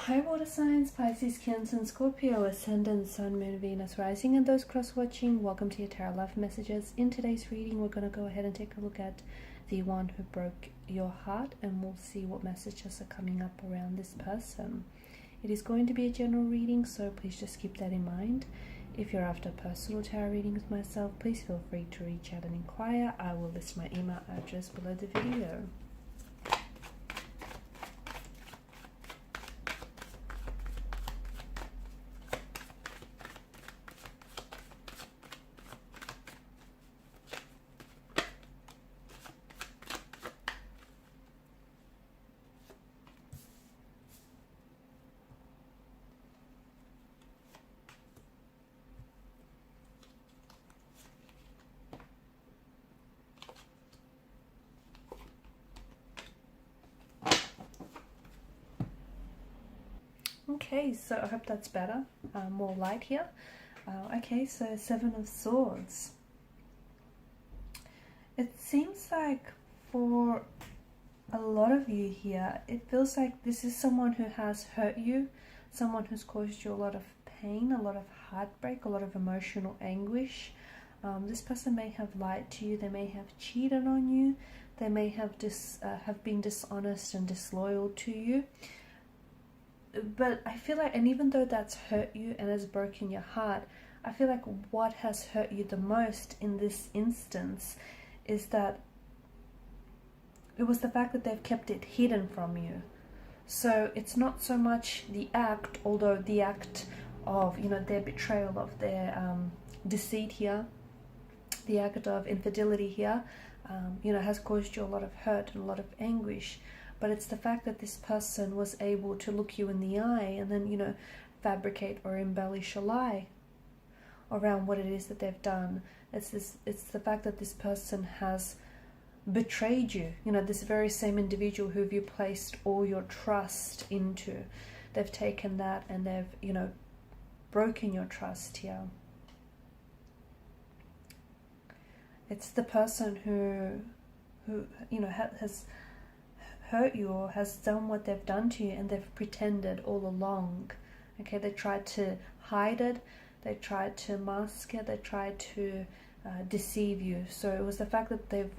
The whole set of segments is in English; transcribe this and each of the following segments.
Hi water signs, Pisces, Cancer and Scorpio, Ascendant, Sun, Moon, Venus, Rising, and those cross-watching, welcome to your Tarot Love Messages. In today's reading, we're going to go ahead and take a look at the one who broke your heart, and we'll see what messages are coming up around this person. It is going to be a general reading, so please just keep that in mind. If you're after a personal tarot reading with myself, please feel free to reach out and inquire. I will list my email address below the video. Okay, so I hope that's better, more light here. Okay, so Seven of Swords. It seems like for a lot of you here, it feels like this is someone who has hurt you, someone who's caused you a lot of pain, a lot of heartbreak, a lot of emotional anguish. This person may have lied to you, they may have cheated on you, they may have been dishonest and disloyal to you. But I feel like, and even though that's hurt you and has broken your heart, I feel like what has hurt you the most in this instance is that it was the fact that they've kept it hidden from you. So it's not so much the act, although the act of, their betrayal, of their deceit here, the act of infidelity here, has caused you a lot of hurt and a lot of anguish. But it's the fact that this person was able to look you in the eye and then, fabricate or embellish a lie around what it is that they've done. It's the fact that this person has betrayed you. This very same individual who you placed all your trust into. They've taken that and they've, broken your trust here. It's the person who has hurt you or has done what they've done to you, and they've pretended all along. Okay, they tried to hide it, they tried to mask it, they tried to deceive you. So it was the fact that they've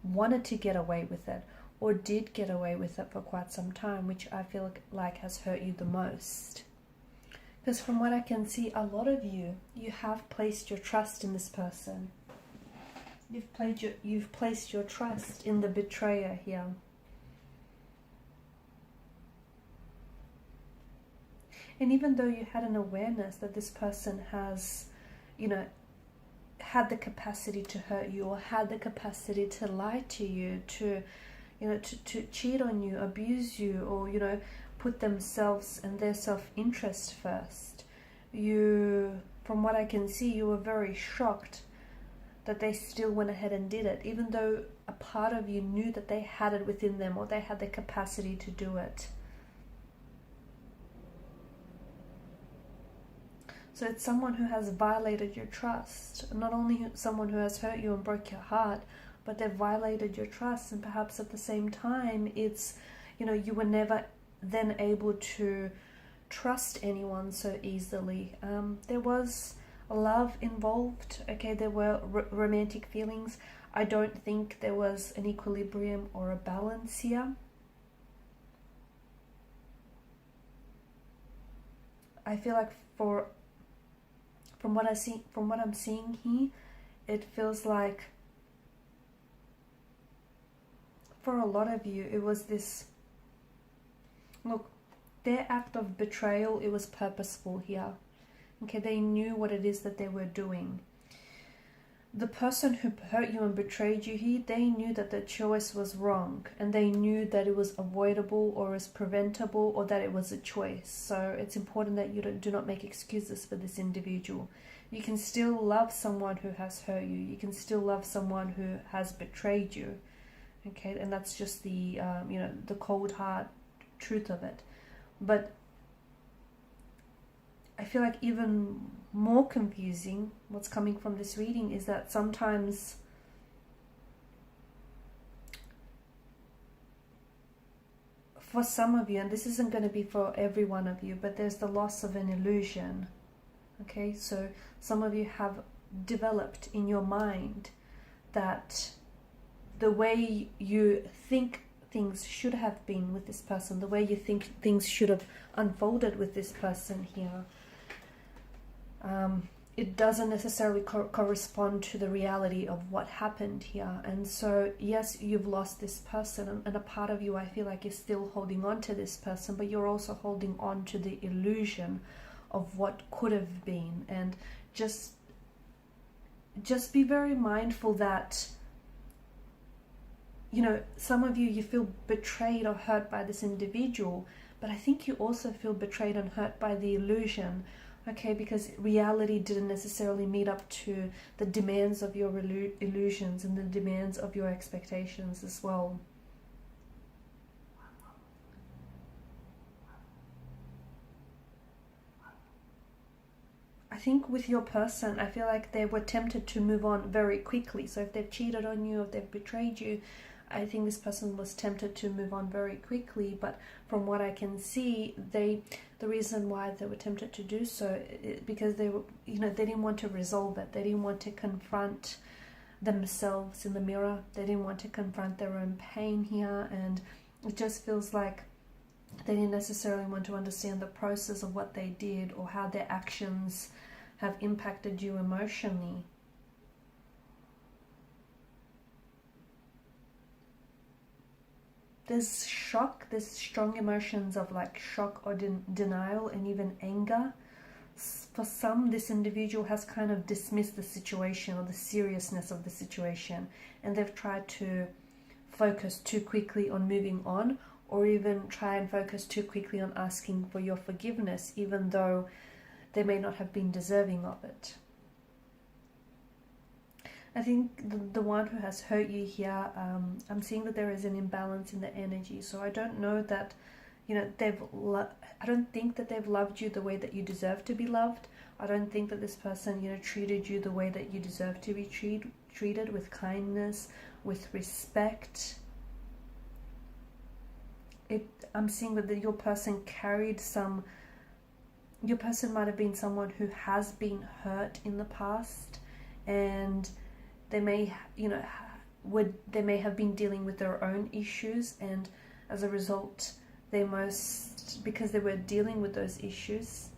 wanted to get away with it, or did get away with it for quite some time, which I feel like has hurt you the most. Because from what I can see, a lot of you have placed your trust in this person. You've placed your trust in the betrayer here. And even though you had an awareness that this person has, had the capacity to hurt you, or had the capacity to lie to you, to cheat on you, abuse you, or, put themselves and their self-interest first, from what I can see, you were very shocked that they still went ahead and did it, even though a part of you knew that they had it within them, or they had the capacity to do it. So it's someone who has violated your trust. Not only someone who has hurt you and broke your heart, but they've violated your trust. And perhaps at the same time, it's, you were never then able to trust anyone so easily. There was love involved. Okay, there were romantic feelings. I don't think there was an equilibrium or a balance here. I feel like from what I'm seeing here, it feels like for a lot of you, it was this, look, their act of betrayal, it was purposeful here. Okay, they knew what it is that they were doing. The person who hurt you and betrayed you here, they knew that the choice was wrong, and they knew that it was avoidable or was preventable, or that it was a choice. So it's important that you do not make excuses for this individual. You can still love someone who has hurt you. You can still love someone who has betrayed you. Okay, and that's just the the cold hard truth of it. But I feel like even more confusing, what's coming from this reading, is that sometimes for some of you, and this isn't going to be for every one of you, but there's the loss of an illusion. Okay, so some of you have developed in your mind that the way you think things should have been with this person, the way you think things should have unfolded with this person here, it doesn't necessarily correspond to the reality of what happened here. And so yes, you've lost this person, and a part of you, I feel like, is still holding on to this person, but you're also holding on to the illusion of what could have been. And just be very mindful that, you know, some of you, you feel betrayed or hurt by this individual, but I think you also feel betrayed and hurt by the illusion. Okay, because reality didn't necessarily meet up to the demands of your illusions and the demands of your expectations as well. I think with your person, I feel like they were tempted to move on very quickly. So if they've cheated on you, if they've betrayed you, I think this person was tempted to move on very quickly. But from what I can see, the reason why they were tempted to do so, because they were, you know, they didn't want to resolve it. They didn't want to confront themselves in the mirror. They didn't want to confront their own pain here. And it just feels like they didn't necessarily want to understand the process of what they did or how their actions have impacted you emotionally. There's shock, there's strong emotions of like shock or denial and even anger. For some, this individual has kind of dismissed the situation or the seriousness of the situation, and they've tried to focus too quickly on moving on, or even try and focus too quickly on asking for your forgiveness, even though they may not have been deserving of it. I think the one who has hurt you here, I'm seeing that there is an imbalance in the energy. So I don't know that, you know, I don't think that they've loved you the way that you deserve to be loved. I don't think that this person, you know, treated you the way that you deserve to be treated, with kindness, with respect. I'm seeing that your person carried some. Your person might have been someone who has been hurt in the past, and they may, you know, they may have been dealing with their own issues, and as a result, because they were dealing with those issues,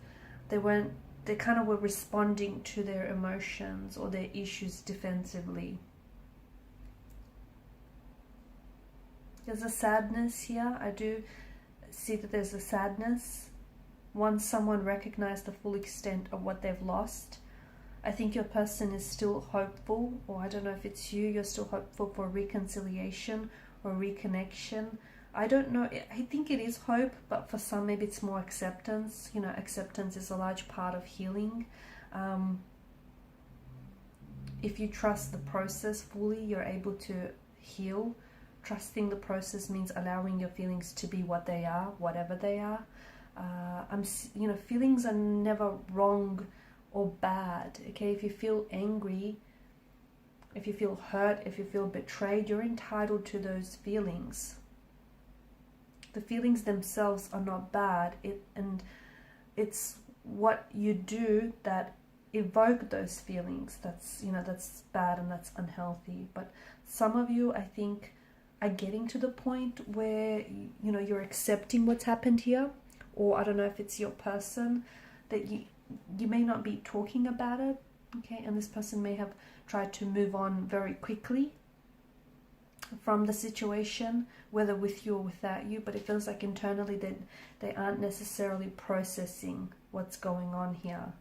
they kind of were responding to their emotions or their issues defensively. There's a sadness here. I do see that there's a sadness. Once someone recognized the full extent of what they've lost, I think your person is still hopeful, or I don't know if it's you're still hopeful for reconciliation or reconnection. I don't know. I think it is hope, but for some maybe it's more acceptance. You know, acceptance is a large part of healing. If you trust the process fully, you're able to heal. Trusting the process means allowing your feelings to be what they are, whatever they are. You know, feelings are never wrong or bad. Okay, if you feel angry, if you feel hurt, if you feel betrayed, you're entitled to those feelings. The feelings themselves are not bad, and it's what you do that evoke those feelings that's, you know, that's bad and that's unhealthy. But some of you, I think, are getting to the point where, you know, you're accepting what's happened here, or I don't know if it's your person, that you may not be talking about it, okay, and this person may have tried to move on very quickly from the situation, whether with you or without you, but it feels like internally they aren't necessarily processing what's going on here.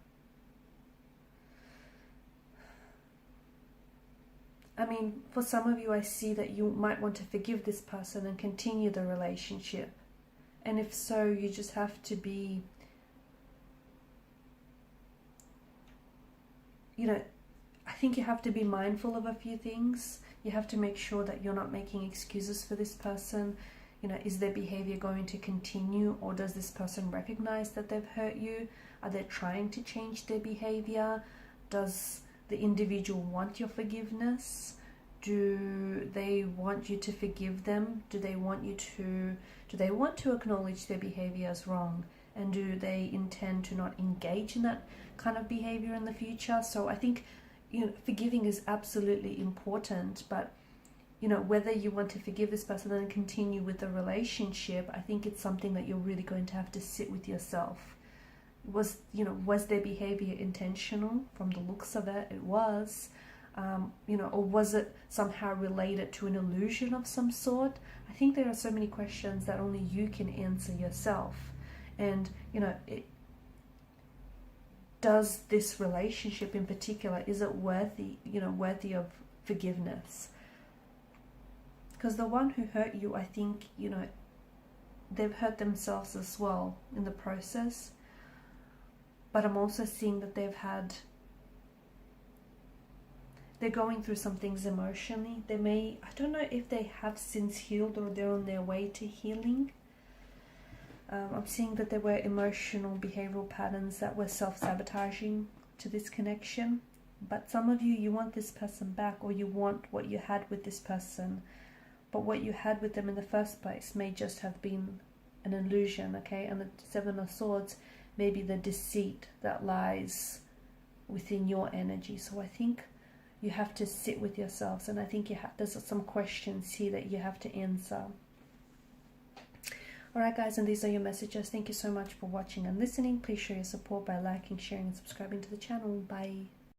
I mean, for some of you, I see that you might want to forgive this person and continue the relationship. And if so, you just have to be, you know, I think you have to be mindful of a few things. You have to make sure that you're not making excuses for this person. You know, is their behavior going to continue, or does this person recognize that they've hurt you? Are they trying to change their behavior? Does the individual want your forgiveness? Do they want you to forgive them? Do they want to acknowledge their behavior as wrong? And do they intend to not engage in that kind of behavior in the future? So I think, forgiving is absolutely important, but whether you want to forgive this person and continue with the relationship, I think it's something that you're really going to have to sit with yourself. Was their behavior intentional? From the looks of it, it was. Or was it somehow related to an illusion of some sort? I think there are so many questions that only you can answer yourself. And, does this relationship in particular, is it worthy of forgiveness? Because the one who hurt you, I think, they've hurt themselves as well in the process. But I'm also seeing that they're going through some things emotionally. I don't know if they have since healed or they're on their way to healing. I'm seeing that there were emotional behavioral patterns that were self-sabotaging to this connection. But some of you want this person back, or you want what you had with this person. But what you had with them in the first place may just have been an illusion, okay? And the Seven of Swords may be the deceit that lies within your energy. So I think you have to sit with yourselves, and I think there's some questions here that you have to answer. Alright guys, and these are your messages. Thank you so much for watching and listening. Please show your support by liking, sharing and subscribing to the channel. Bye.